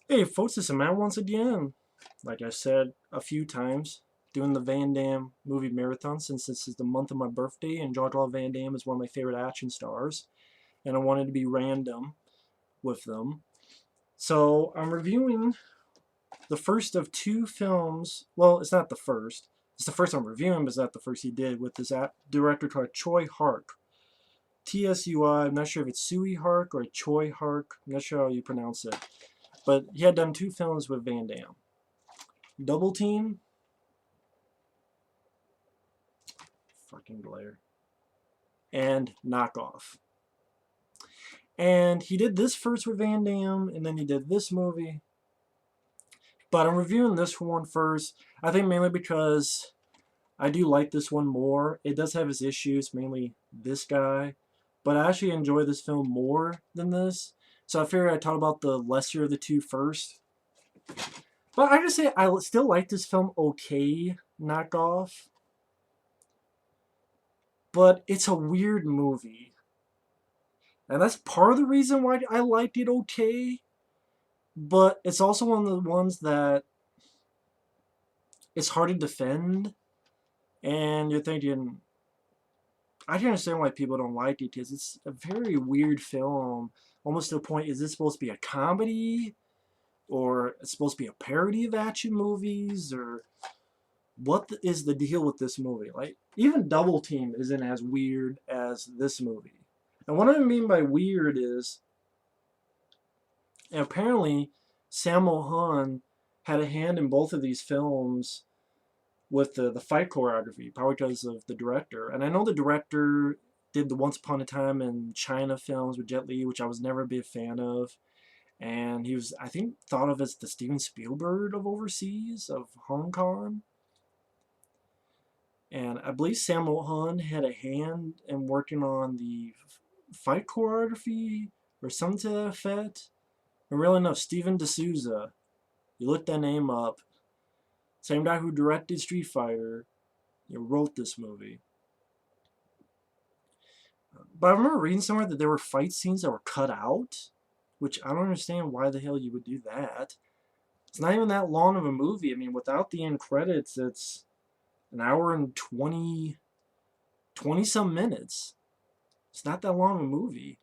Hey folks, it's Matt once again. Like I said a few times, doing the Van Damme movie marathon since this is the month of my birthday and Jean Claude Van Damme is one of my favorite action stars. And I wanted to be random with them. So I'm reviewing the first of two films. Well, it's not the first. It's the first I'm reviewing, but it's not the first he did with this director called Tsui Hark. Tsui. I'm not sure if it's Tsui Hark or Choi Hark. I'm not sure how you pronounce it. But he had done two films with Van Damme. Double Team, fucking glare, and Knockoff. And he did this first with Van Damme, and then he did this movie. But I'm reviewing this one first. I think mainly because I do like this one more. It does have its issues, mainly this guy. But I actually enjoy this film more than this. So I figured I'd talk about the lesser of the two first. But I just say I still like this film okay, Knockoff. But it's a weird movie. And that's part of the reason why I liked it okay. But it's also one of the ones that it's hard to defend. And you're thinking, I can understand why people don't like it because it's a very weird film. Almost to the point, is this supposed to be a comedy? Or it's supposed to be a parody of action movies? Or what is the deal with this movie? Like, even Double Team isn't as weird as this movie. And what I mean by weird is, apparently, Sammo Hung had a hand in both of these films with the fight choreography, probably because of the director. And I know the director did the Once Upon a Time in China films with Jet Li, which I was never a big fan of. And he was, I think, thought of as the Steven Spielberg of overseas, of Hong Kong. And I believe Sammo Hung had a hand in working on the fight choreography or something to that effect. And really enough, Steven D'Souza, you look that name up, same guy who directed Street Fighter, wrote this movie. But I remember reading somewhere that there were fight scenes that were cut out, which I don't understand why the hell you would do that. It's not even that long of a movie. I mean, without the end credits, it's an hour and 20 some minutes. It's not that long of a movie.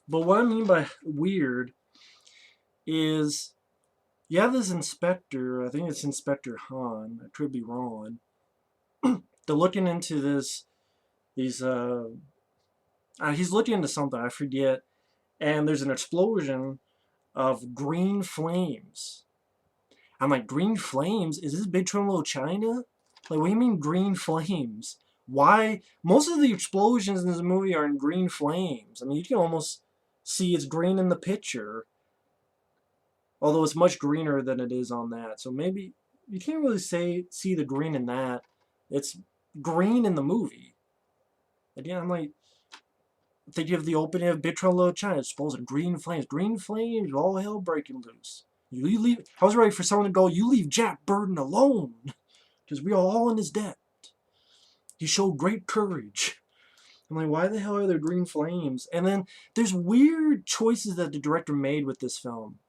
But what I mean by weird is you have this inspector, I think it's Inspector Han, I could be wrong. They're looking into he's looking into something, I forget, and there's an explosion of green flames. I'm like, green flames? Is this Big Trouble in Little China? Like, what do you mean green flames? Why? Most of the explosions in this movie are in green flames. I mean, you can almost see it's green in the picture. Although it's much greener than it is on that. So maybe you can't really see the green in that. It's green in the movie. Again, I'm like, thinking of the opening of Big Trouble in Little China. It's supposed to green flames. Green flames, all hell breaking loose. You leave. I was ready for someone to go, you leave Jack Burton alone. Because we are all in his debt. He showed great courage. I'm like, why the hell are there green flames? And then there's weird choices that the director made with this film.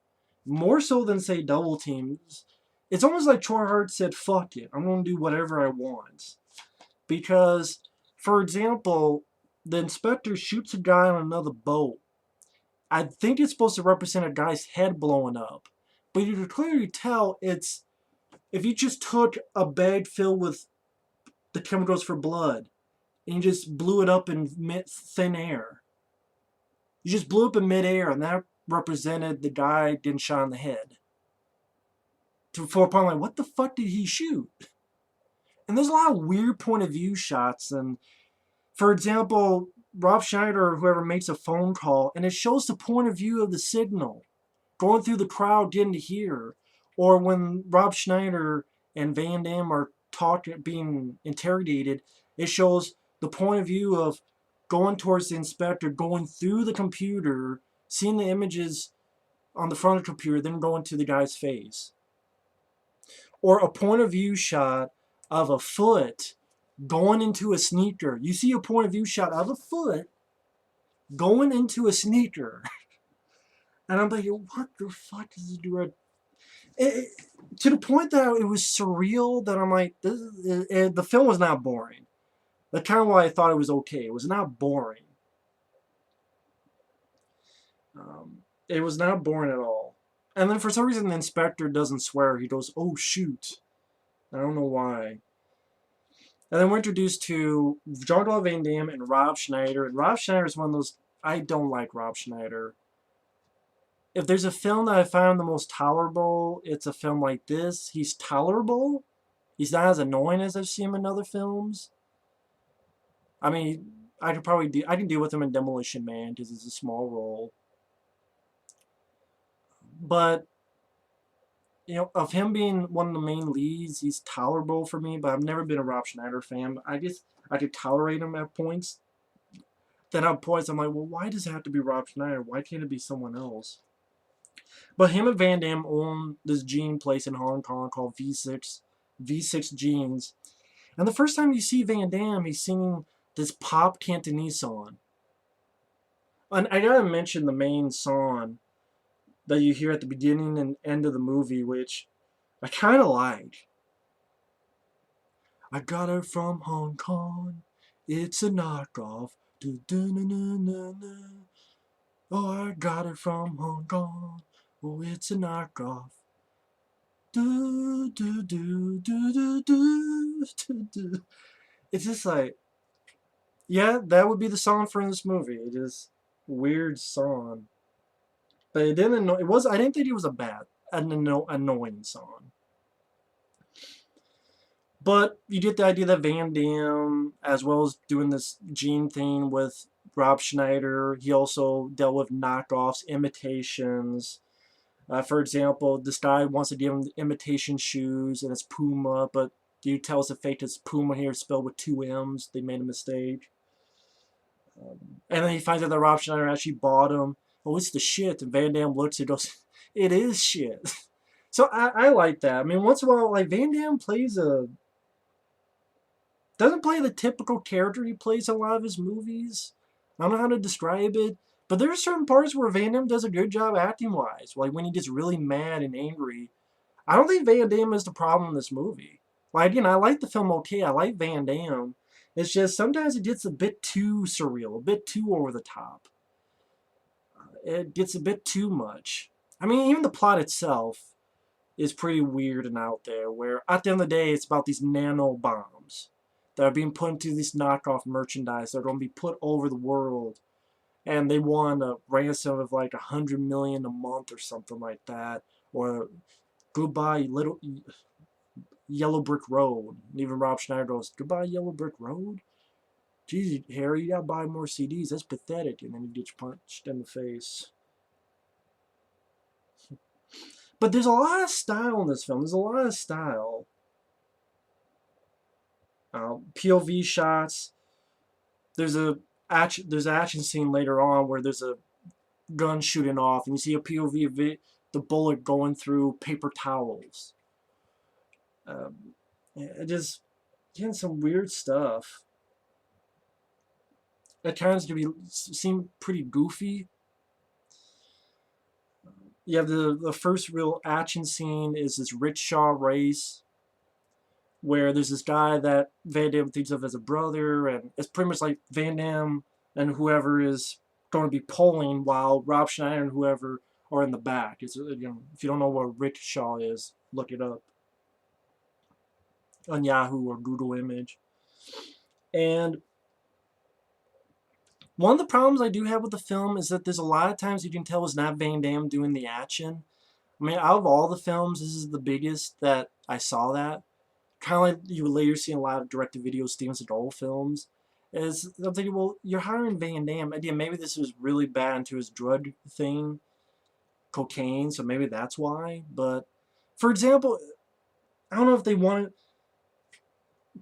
More so than, say, Double Teams. It's almost like Troy Hart said, fuck it. I'm going to do whatever I want. Because, for example, the inspector shoots a guy on another boat. I think it's supposed to represent a guy's head blowing up. But you can clearly tell it's if you just took a bag filled with the chemicals for blood and you just blew it up in thin air. You just blew up in midair, and that represented the guy getting shot in the head. For a point, like, what the fuck did he shoot? And there's a lot of weird point of view shots. And for example, Rob Schneider or whoever makes a phone call, and it shows the point of view of the signal going through the crowd, getting to hear. Or when Rob Schneider and Van Damme are being interrogated, it shows the point of view of going towards the inspector, going through the computer, seeing the images on the front of the computer, then going to the guy's face. Or a point of view shot of a foot going into a sneaker. You see a point of view shot of a foot going into a sneaker. And I'm like, what the fuck does this do? To the point that it was surreal that I'm like, the film was not boring. That's kind of why I thought it was okay. It was not boring. It was not boring at all. And then for some reason, the inspector doesn't swear. He goes, "Oh shoot!" I don't know why. And then we're introduced to Jean Claude Van Damme and Rob Schneider. And Rob Schneider is one of those. I don't like Rob Schneider. If there's a film that I found the most tolerable, it's a film like this. He's tolerable. He's not as annoying as I've seen him in other films. I mean, I can deal with him in Demolition Man because it's a small role. But of him being one of the main leads, he's tolerable for me. But I've never been a Rob Schneider fan. I guess I could tolerate him at points. Then at points I'm like, well, why does it have to be Rob Schneider? Why can't it be someone else? But him and Van Damme own this jean place in Hong Kong called V6 Jeans. And the first time you see Van Damme, he's singing this pop Cantonese song. And I gotta mention the main song that you hear at the beginning and end of the movie, which I kind of like. I got it from Hong Kong. It's a knockoff. Oh, I got it from Hong Kong. Oh, it's a knockoff. It's just like, yeah, that would be the song for this movie. It is weird song, but it didn't. It was. I didn't think it was an annoying song. But you get the idea that Van Damme, as well as doing this gene thing with Rob Schneider, he also dealt with knockoffs, imitations. For example, this guy wants to give him imitation shoes, and it's Puma, but you tell us a fake it's Puma here, spelled with two M's. They made a mistake. And then he finds out that Rob Schneider actually bought him. Oh, it's the shit. And Van Damme looks and goes, it is shit. So I like that. I mean, once in a while, like, Van Damme doesn't play the typical character he plays in a lot of his movies. I don't know how to describe it. But there are certain parts where Van Damme does a good job acting-wise. Like when he gets really mad and angry. I don't think Van Damme is the problem in this movie. Like, I like the film okay. I like Van Damme. It's just sometimes it gets a bit too surreal, a bit too over the top. It gets a bit too much. I mean, even the plot itself is pretty weird and out there, where at the end of the day, it's about these nano bombs that are being put into this knockoff merchandise that are going to be put over the world. And they want a ransom of like $100 million a month or something like that. Or goodbye, little Yellow Brick Road. And even Rob Schneider goes, goodbye, Yellow Brick Road? Geez, Harry, you gotta buy more CDs. That's pathetic. And then he gets punched in the face. But there's a lot of style in this film. There's a lot of style. POV shots. There's an action scene later on where there's a gun shooting off, and you see a POV of it, the bullet going through paper towels. It just getting some weird stuff. At times can seem pretty goofy. You have the first real action scene is this rickshaw race where there's this guy that Van Damme thinks of as a brother, and it's pretty much like Van Damme and whoever is going to be pulling while Rob Schneider and whoever are in the back. It's, if you don't know what a rickshaw is, look it up on Yahoo or Google Image. And one of the problems I do have with the film is that there's a lot of times you can tell it's not Van Damme doing the action. I mean, out of all the films, this is the biggest that I saw that. Kind of like you would later see in a lot of direct-to-video Steven Seagal films. Is I'm thinking, well, you're hiring Van Damme. Again, maybe this was really bad into his drug thing, cocaine, so maybe that's why. But, for example, I don't know if they wanted...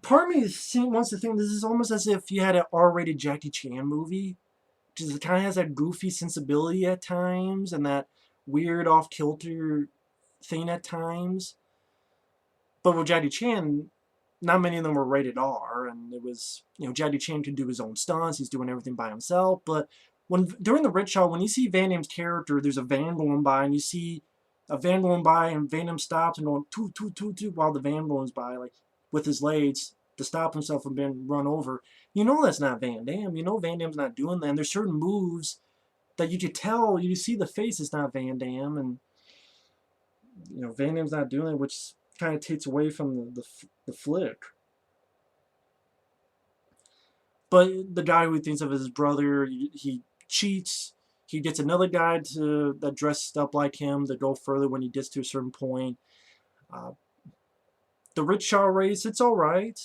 Part of me wants to think this is almost as if you had an R-rated Jackie Chan movie. Just kind of has that goofy sensibility at times, and that weird off-kilter thing at times. But with Jackie Chan, not many of them were rated R, and it was, Jackie Chan could do his own stunts, he's doing everything by himself, but when during the Rit shot, when you see Van Damme's character, there's a van going by, and you see a van going by, and Van Damme stops and going toot toot toot toot while the van goes by, like with his legs to stop himself from being run over. You know that's not Van Damme. You know Van Damme's not doing that. And there's certain moves that you could tell. You see the face, it's not Van Damme, and Van Damme's not doing it, which kind of takes away from the flick. But the guy who thinks of as his brother, he cheats. He gets another guy that dressed up like him to go further when he gets to a certain point. Uh, the rickshaw race, it's all right.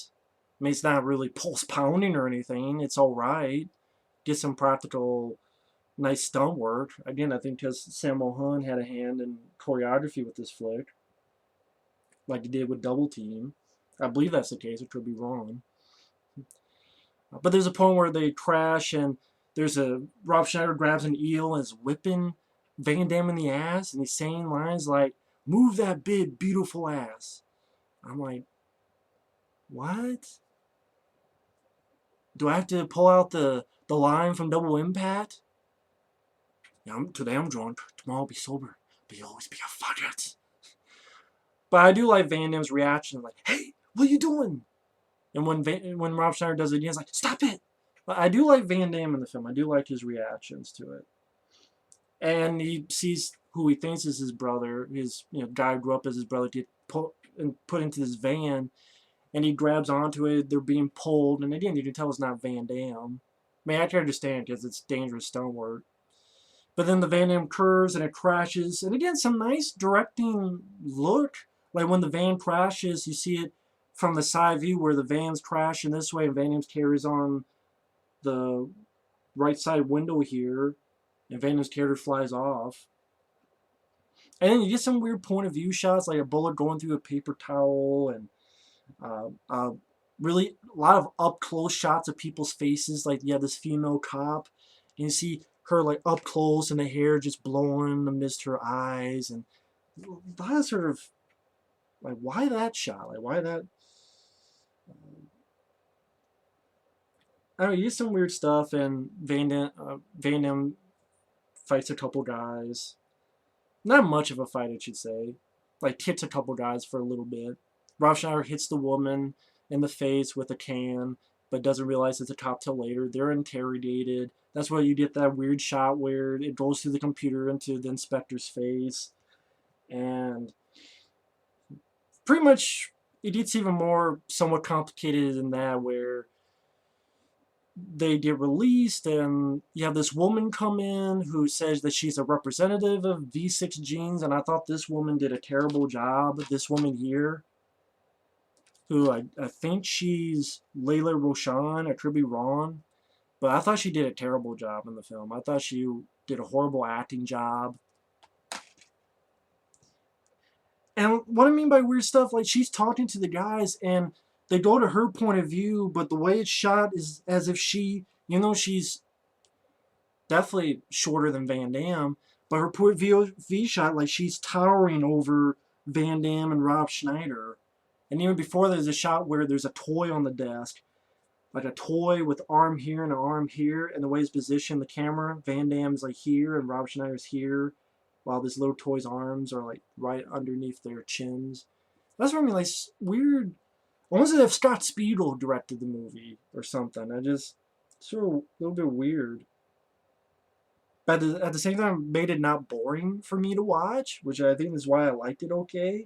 I mean, it's not really pulse pounding or anything. It's all right. Get some practical, nice stunt work. Again, I think because Sammo Hung had a hand in choreography with this flick, like he did with Double Team. I believe that's the case. I could be wrong. But there's a point where they crash, and there's Rob Schneider grabs an eel and is whipping Van Damme in the ass, and he's saying lines like, "Move that big, beautiful ass." I'm like, what? Do I have to pull out the line from Double Impact? Yeah, today I'm drunk, tomorrow I'll be sober, but you'll always be a faggot. But I do like Van Damme's reaction, like, "Hey, what are you doing?" And when Rob Schneider does it, he's like, "Stop it!" But I do like Van Damme in the film. I do like his reactions to it. And he sees who he thinks is his brother, his guy who grew up as his brother, get put into this van, and he grabs onto it. They're being pulled, and again, you can tell it's not Van Damme. I mean, I can understand because it's dangerous stunt work. But then the Van Damme curves and it crashes, and again, some nice directing look. Like when the van crashes, you see it from the side view where the van's crashing this way, and Van Damme carries on the right side window here, and Van Damme's character flies off. And then you get some weird point of view shots, like a bullet going through a paper towel, and really a lot of up close shots of people's faces. Like you have this female cop, and you see her like up close, and the hair just blowing amidst her eyes, and a lot of sort of like, why that shot? Like, why that? I don't know. You get some weird stuff, and Van Damme fights a couple guys. Not much of a fight, I should say. Like, hits a couple guys for a little bit. Rob Schneider hits the woman in the face with a can, but doesn't realize it's a cop till later. They're interrogated. That's why you get that weird shot where it goes through the computer into the inspector's face. And pretty much, it gets even more somewhat complicated than that, where they get released, and you have this woman come in who says that she's a representative of V6 Genes, and I thought this woman did a terrible job. This woman here, who I think she's Layla Roshan, I could be wrong, but I thought she did a terrible job in the film. I thought she did a horrible acting job. And what I mean by weird stuff, like she's talking to the guys, and they go to her point of view, but the way it's shot is as if she, she's definitely shorter than Van Damme, but her point of view shot, like she's towering over Van Damme and Rob Schneider. And even before, there's a shot where there's a toy on the desk, like a toy with arm here and an arm here, and the way it's positioned, the camera, Van Damme's like here and Rob Schneider's here, while this little toy's arms are like right underneath their chins. That's what I mean, like weird. Almost as if Scott Spiegel directed the movie or something. It's sort of a little bit weird. But at the same time, it made it not boring for me to watch, which I think is why I liked it okay.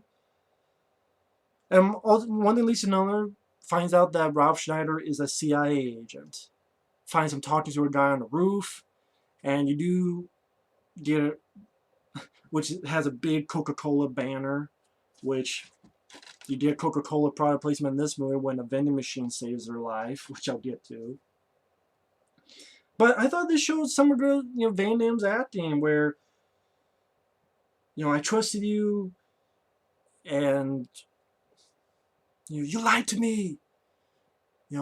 And one thing leads to another, finds out that Rob Schneider is a CIA agent. Finds him talking to a guy on the roof, and you do get, which has a big Coca-Cola banner, which you get Coca-Cola product placement in this movie when a vending machine saves their life, which I'll get to. But I thought this showed some of the, Van Damme's acting, where, I trusted you, and you lied to me.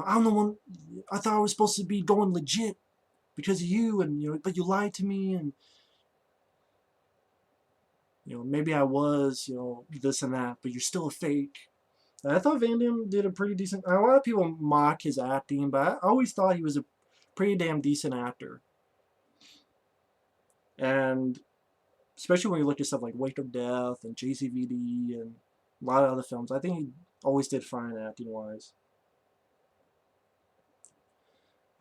I'm the one. I thought I was supposed to be going legit because of you, and but you lied to me, and maybe I was, this and that, but you're still a fake. I thought Van Damme did a pretty decent. A lot of people mock his acting, but I always thought he was a pretty damn decent actor. And especially when you look at stuff like Wake of Death and JCVD and a lot of other films, I think he always did fine acting wise.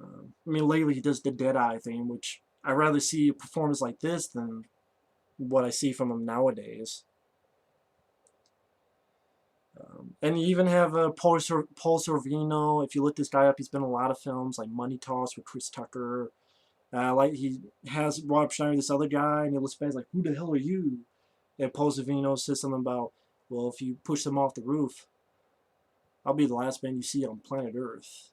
I mean, lately he does the Deadeye thing, which I'd rather see a performance like this than what I see from him nowadays. And you even have Paul Sorvino. If you look this guy up, he's been in a lot of films like Money Toss with Chris Tucker. Like he has Rob Schneider, this other guy, and he looks back like, "Who the hell are you?" And Paul Sorvino says something about, "Well, if you push them off the roof, I'll be the last man you see on planet Earth."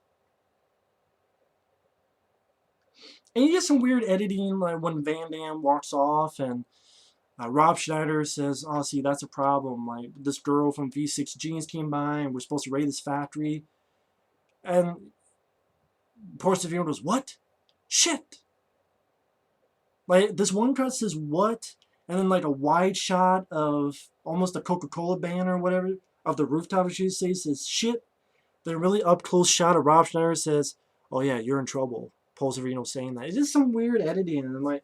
And you get some weird editing, like when Van Damme walks off and Rob Schneider says, "Oh, see, that's a problem. Like, this girl from V6 Jeans came by and we're supposed to raid this factory." And Paul Sorvino goes, "What? Shit!" Like, this one cut says, "What?" And then, like, a wide shot of almost a Coca-Cola banner or whatever of the rooftop, she says, "Shit." Then a really up-close shot of Rob Schneider says, "Oh, yeah, you're in trouble." Paul Sorvino saying that. It's just some weird editing. And I'm like,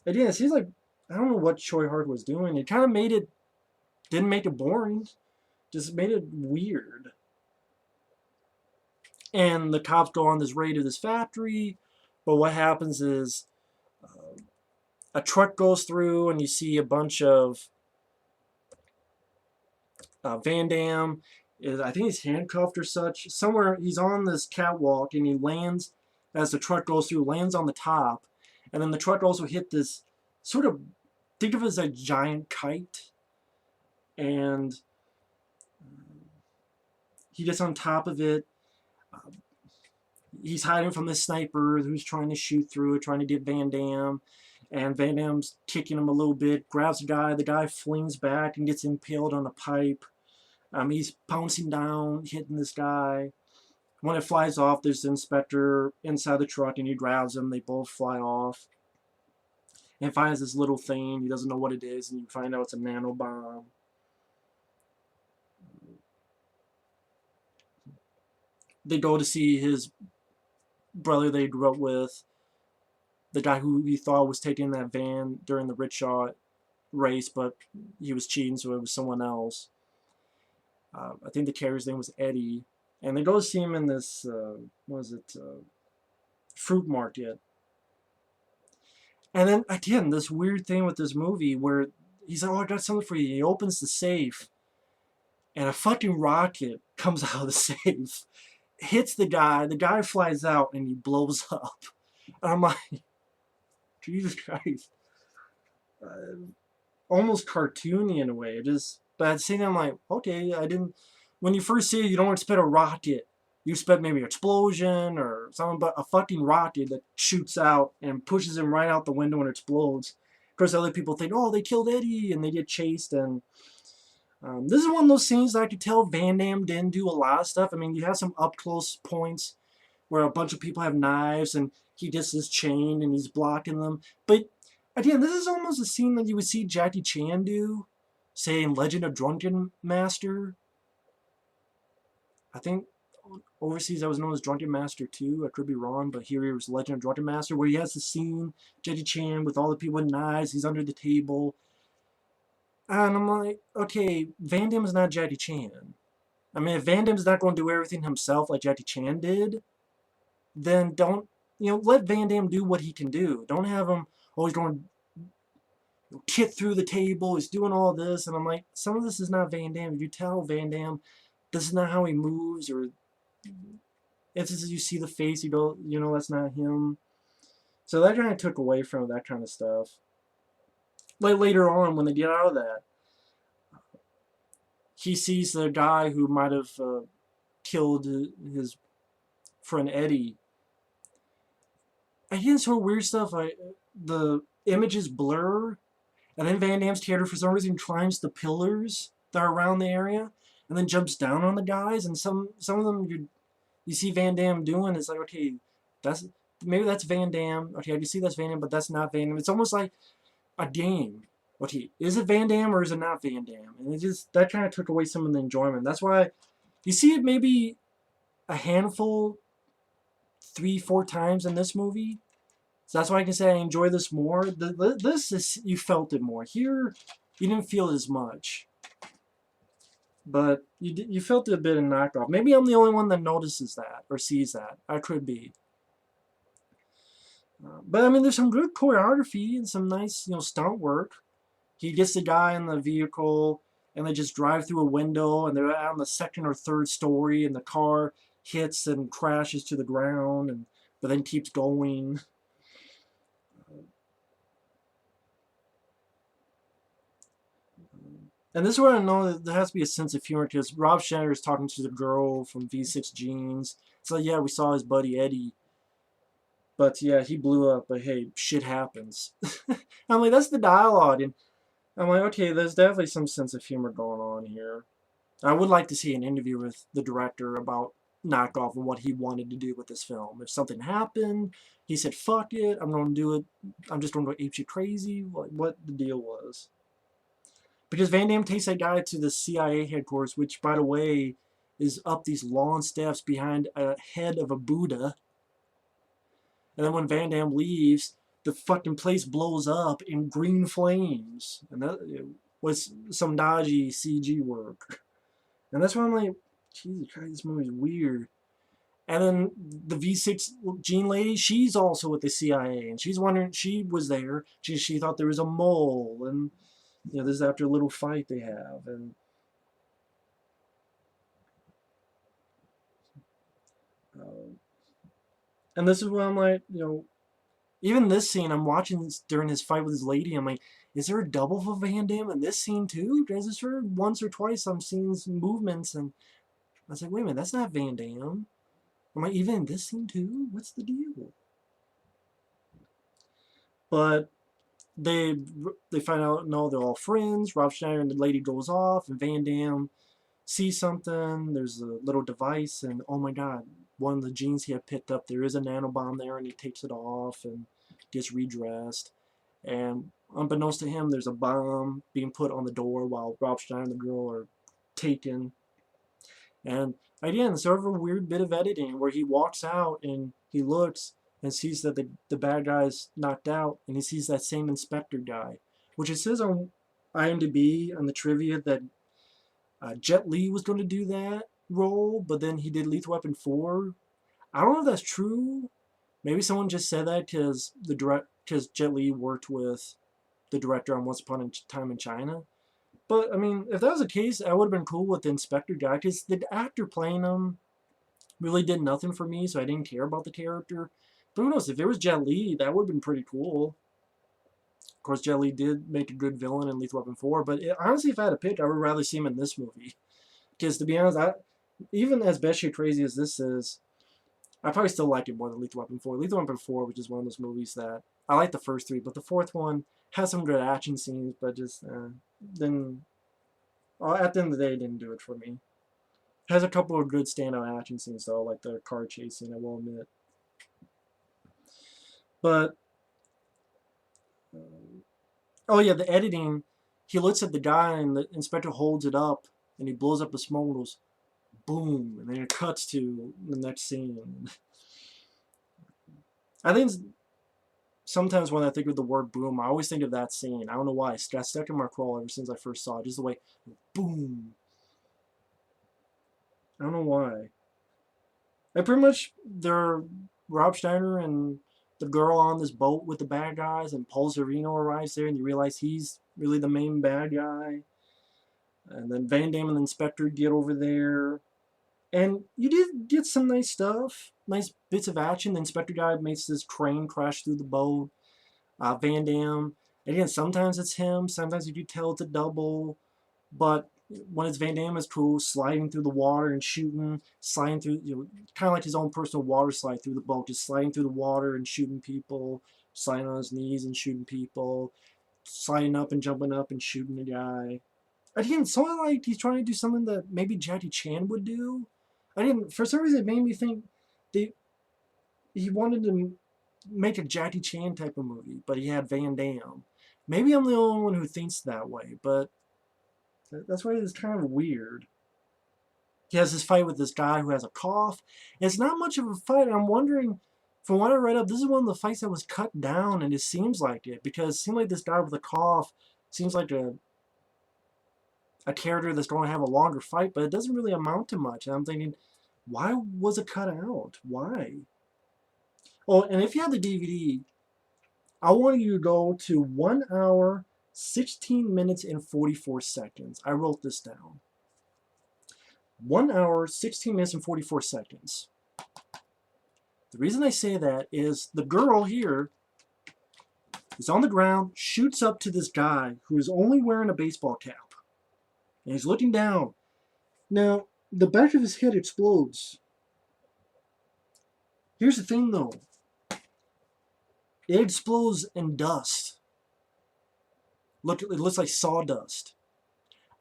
again, it seems like, I don't know what Tsui Hark was doing. It kind of made it, didn't make it boring, just made it weird. And the cops go on this raid of this factory, but what happens is a truck goes through and you see a bunch of Van Damme. I think he's handcuffed or such. Somewhere he's on this catwalk and he lands as the truck goes through, lands on the top. And then the truck also hit this sort of, think of it as a giant kite. And he gets on top of it. He's hiding from the sniper who's trying to shoot through it, trying to get Van Damme. And Van Damme's kicking him a little bit, grabs the guy flings back and gets impaled on a pipe. He's pouncing down, hitting this guy. When it flies off, there's the inspector inside the truck and he grabs him. They both fly off. And finds this little thing. He doesn't know what it is, and you find out it's a nanobomb. They go to see his brother they grew up with, the guy who he thought was taking that van during the rickshaw race, but he was cheating, so it was someone else. I think the carrier's name was Eddie. And they go to see him in this, fruit market. And then, again, this weird thing with this movie where he's like, "Oh, I got something for you." He opens the safe, and a fucking rocket comes out of the safe, hits the guy flies out, and he blows up. And I'm like, Jesus Christ. Almost cartoony in a way. But at the same time, I'm like, okay, when you first see it, you don't expect a rocket. You expect maybe an explosion or something, but a fucking rocket that shoots out and pushes him right out the window and explodes. Of course, other people think, "Oh, they killed Eddie," and they get chased. And this is one of those scenes that I could tell Van Damme didn't do a lot of stuff. I mean, you have some up-close points where a bunch of people have knives and he gets this chain and he's blocking them. But again, this is almost a scene that you would see Jackie Chan do, say in Legend of Drunken Master. I think overseas that was known as Drunken Master 2. I could be wrong, but here it was Legend of Drunken Master, where he has the scene, Jackie Chan with all the people with knives, he's under the table. And I'm like, okay, Van Damme's not Jackie Chan. I mean, if Van Damme's not going to do everything himself like Jackie Chan did, then don't, let Van Damme do what he can do. Don't have him always going to kick through the table, he's doing all this, and I'm like, some of this is not Van Damme. If you tell Van Damme this is not how he moves, or if you see the face, you go, that's not him. So that kind of took away from that kind of stuff. Like later on, when they get out of that, he sees the guy who might have killed his friend Eddie. Again, sort of weird stuff. The images blur, and then Van Damme's character, for some reason, climbs the pillars that are around the area, and then jumps down on the guys. And some of them you see Van Damme doing. It's like, okay, maybe that's Van Damme. Okay, I can see that's Van Damme, but that's not Van Damme. It's almost like a game. Okay, is it Van Damme or is it not Van Damme? And that kind of took away some of the enjoyment. That's why you see it maybe a handful, 3-4 times in this movie. So that's why I can say I enjoy this more. This is, you felt it more. Here, you didn't feel it as much. But you felt it a bit in Knockoff. Maybe I'm the only one that notices that or sees that. I could be. But I mean, there's some good choreography and some nice, stunt work. He gets the guy in the vehicle, and they just drive through a window, and they're on the second or third story, and the car hits and crashes to the ground, and but then keeps going. And this is where I know that there has to be a sense of humor because Rob Schneider is talking to the girl from V6 Jeans. So yeah, we saw his buddy Eddie, but yeah, he blew up. But hey, shit happens. I'm like, that's the dialogue, and I'm like, okay, there's definitely some sense of humor going on here. I would like to see an interview with the director about Knockoff and what he wanted to do with this film. If something happened, he said, "Fuck it, I'm going to do it. I'm just going to go apeshit crazy." What the deal was. Because Van Damme takes that guy to the CIA headquarters, which, by the way, is up these long steps behind a head of a Buddha. And then when Van Damme leaves, the fucking place blows up in green flames. And that was some dodgy CG work. And that's why I'm like, Jesus Christ, this movie's weird. And then the V6 Jean lady, she's also with the CIA, and she's wondering, she was there. She thought there was a mole, and this is after a little fight they have, uh, and this is where I'm like, even this scene, I'm watching this during his fight with his lady. I'm like, is there a double for Van Damme in this scene too? Because it's heard once or twice I'm seeing movements, and I was like, wait a minute, that's not Van Damme. I'm like, even in this scene too? What's the deal? But they they find out, no, they're all friends. Rob Schneider and the lady goes off, and Van Damme sees something. There's a little device, and oh my god, one of the jeans he had picked up, there is a nanobomb there, and he takes it off and gets redressed. And unbeknownst to him, there's a bomb being put on the door while Rob Schneider and the girl are taken. And again, sort of a weird bit of editing where he walks out and he looks and sees that the bad guy's knocked out, and he sees that same inspector guy, which it says on IMDb on the trivia that Jet Li was going to do that role, but then he did Lethal Weapon 4. I don't know if that's true. Maybe someone just said that because Jet Li worked with the director on Once Upon a Time in China. But I mean, if that was the case, I would have been cool with the inspector guy because the actor playing him really did nothing for me, so I didn't care about the character. But who knows? If it was Jet Li, that would have been pretty cool. Of course, Jet Li did make a good villain in Lethal Weapon 4, but honestly, if I had to pick, I would rather see him in this movie. Because to be honest, even as batshit crazy as this is, I probably still like it more than Lethal Weapon 4. Lethal Weapon 4, which is one of those movies that I like the first three, but the fourth one has some good action scenes, but just then at the end of the day, it didn't do it for me. It has a couple of good standout action scenes though, like the car chasing, I will admit. But oh yeah, the editing. He looks at the guy, and the inspector holds it up, and he blows up the smoke. Goes boom, and then it cuts to the next scene. I think sometimes when I think of the word boom, I always think of that scene. I don't know why. It's got stuck in my crawl ever since I first saw it. Just the way, boom. I don't know why. I pretty much, they're Rob Schneider and the girl on this boat with the bad guys, and Paul Sorvino arrives there, and you realize he's really the main bad guy. And then Van Damme and the inspector get over there. And you did get some nice stuff, nice bits of action. The inspector guy makes this train crash through the boat. Van Damme. Again, sometimes it's him, sometimes you can tell it's a double, but when it's Van Damme, it's cool, sliding through the water and shooting, sliding through, kind of like his own personal water slide through the boat, just sliding through the water and shooting people, sliding on his knees and shooting people, sliding up and jumping up and shooting the guy. Again, sort of like he's trying to do something that maybe Jackie Chan would do. I didn't, for some reason, it made me think they, he wanted to make a Jackie Chan type of movie, but he had Van Damme. Maybe I'm the only one who thinks that way, but that's why it's kind of weird. He has this fight with this guy who has a cough. And it's not much of a fight. I'm wondering, from what I read up, this is one of the fights that was cut down, and it seems like it, because it seemed like this guy with the cough seems like a character that's going to have a longer fight, but it doesn't really amount to much. And I'm thinking, why was it cut out? Why? Oh, and if you have the DVD, I want you to go to 1 hour, 16 minutes, and 44 seconds. I wrote this down. 1 hour, 16 minutes, and 44 seconds. The reason I say that is the girl here is on the ground, shoots up to this guy who is only wearing a baseball cap. And he's looking down. Now, the back of his head explodes. Here's the thing, though. It explodes in dust. Look, it looks like sawdust.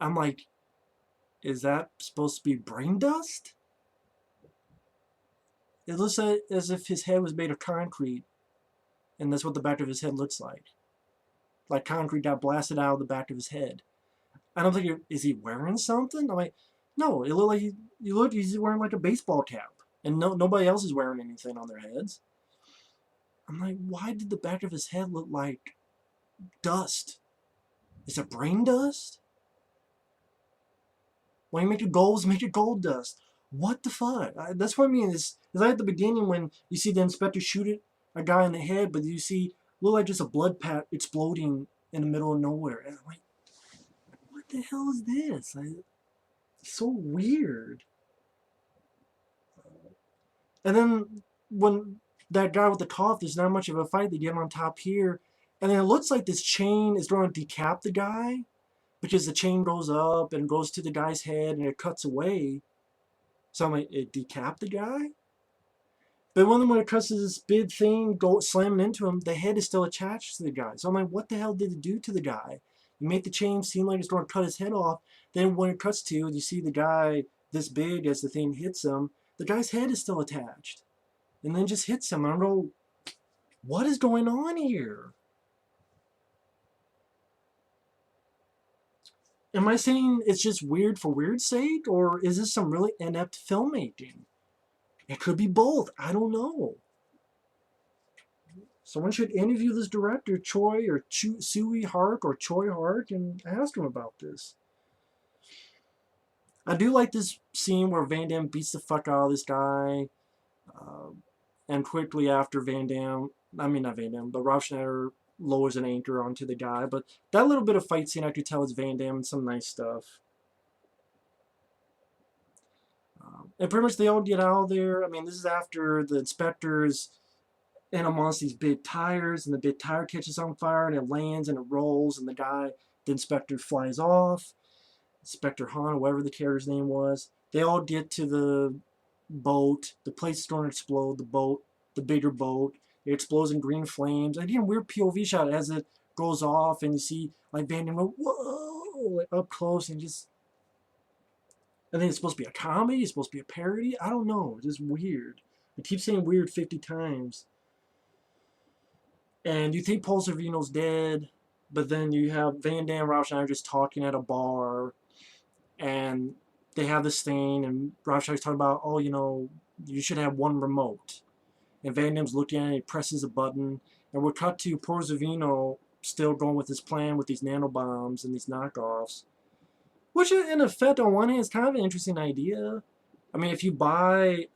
I'm like, is that supposed to be brain dust? It looks like, as if his head was made of concrete. And that's what the back of his head looks like. Like concrete got blasted out of the back of his head. And I'm thinking, is he wearing something? I'm like, no, it looked like he's wearing like a baseball cap. And nobody else is wearing anything on their heads. I'm like, why did the back of his head look like dust? Is it brain dust? When you make it gold dust. What the fuck? That's what I mean. It's like at the beginning when you see the inspector shoot a guy in the head, but you see look like just a blood pat exploding in the middle of nowhere. And I'm like, what the hell is this? It's so weird. And then when that guy with the cough, there's not much of a fight. They get him on top here. And then it looks like this chain is going to decap the guy, because the chain goes up and goes to the guy's head and it cuts away. So I'm like, it decapped the guy? But when it cuts to this big thing slamming into him, the head is still attached to the guy. So I'm like, what the hell did it do to the guy? You make the chain seem like it's going to cut his head off. Then when it cuts to, you see the guy this big as the thing hits him, the guy's head is still attached. And then just hits him. I don't know, what is going on here? Am I saying it's just weird for weird's sake? Or is this some really inept filmmaking? It could be both. I don't know. Someone should interview this director, Tsui Hark, or Tsui Hark, and ask him about this. I do like this scene where Van Damme beats the fuck out of this guy. And quickly after but Rob Schneider lowers an anchor onto the guy. But that little bit of fight scene, I could tell it's Van Damme and some nice stuff. And pretty much they all get out of there. I mean, this is after the inspector's in amongst these big tires, and the big tire catches on fire, and it lands, and it rolls, and the inspector flies off. Inspector Han, whatever the character's name was. They all get to the boat. The place is going to explode. The boat, the bigger boat. It explodes in green flames. And again, weird POV shot as it goes off, and you see like Van Damme go, whoa, like up close, and just. I think it's supposed to be a comedy. It's supposed to be a parody. I don't know. It's just weird. I keep saying weird 50 times. And you think Paul Sorvino's dead, but then you have Van Damme, Rob Schneider just talking at a bar, and they have this thing, and Rob Schneider's talking about, oh, you know, you should have one remote. And Van Damme's looking at it, he presses a button, and we're cut to Paul Sorvino still going with his plan with these nanobombs and these knockoffs. Which, in effect, on one hand, is kind of an interesting idea. I mean, if you buy,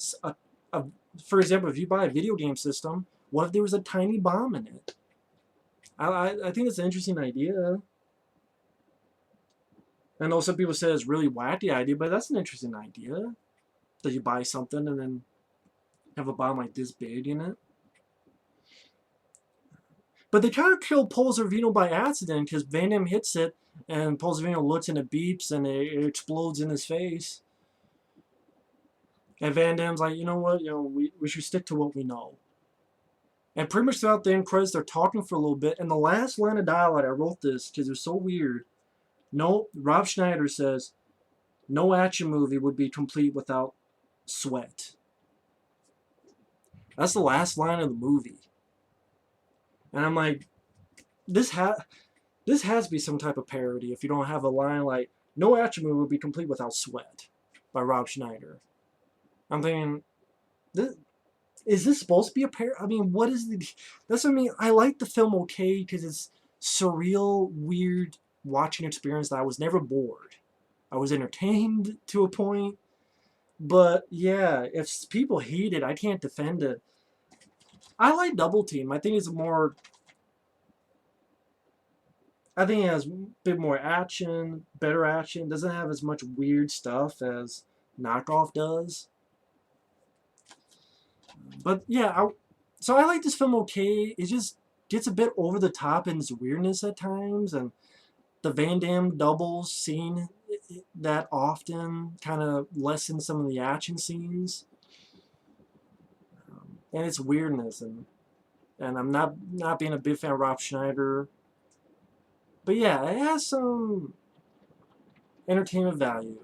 for example, if you buy a video game system, what if there was a tiny bomb in it? I think it's an interesting idea. I know some people say it's a really wacky idea, but that's an interesting idea. That you buy something and then have a bomb like this big in it. But they kind of kill Paul Sorvino by accident, because Van Damme hits it, and Paul Sorvino looks and it beeps, and it explodes in his face. And Van Damme's like, you know what, we should stick to what we know. And pretty much throughout the end credits, they're talking for a little bit, and the last line of dialogue, I wrote this, because it was so weird. No, Rob Schneider says, no action movie would be complete without sweat. That's the last line of the movie. And I'm like, this has to be some type of parody if you don't have a line like, no action movie would be complete without sweat, by Rob Schneider. I'm thinking, Is this supposed to be a pair? I mean, what is the? That's what I mean. I like the film okay because it's surreal, weird watching experience that I was never bored. I was entertained to a point, but yeah, if people hate it, I can't defend it. I like Double Team. I think it's more. I think it has a bit more action, better action. Doesn't have as much weird stuff as Knockoff does. But yeah, so I like this film okay. It just gets a bit over the top in its weirdness at times, and the Van Damme doubles scene that often kind of lessens some of the action scenes and its weirdness. And I'm not being a big fan of Rob Schneider, but yeah, it has some entertainment value.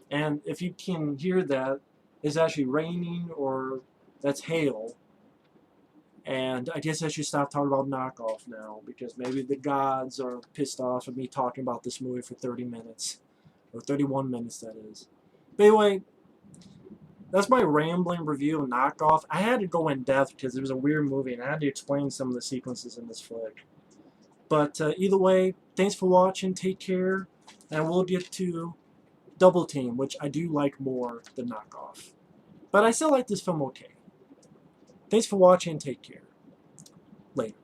And if you can hear that, it's actually raining or that's hail. And I guess I should stop talking about Knockoff now because maybe the gods are pissed off at me talking about this movie for 30 minutes. Or 31 minutes, that is. But anyway, that's my rambling review of Knockoff. I had to go in depth because it was a weird movie and I had to explain some of the sequences in this flick. But either way, thanks for watching. Take care. And we'll get to Double Team, which I do like more than Knockoff. But I still like this film okay. Thanks for watching. Take care. Later.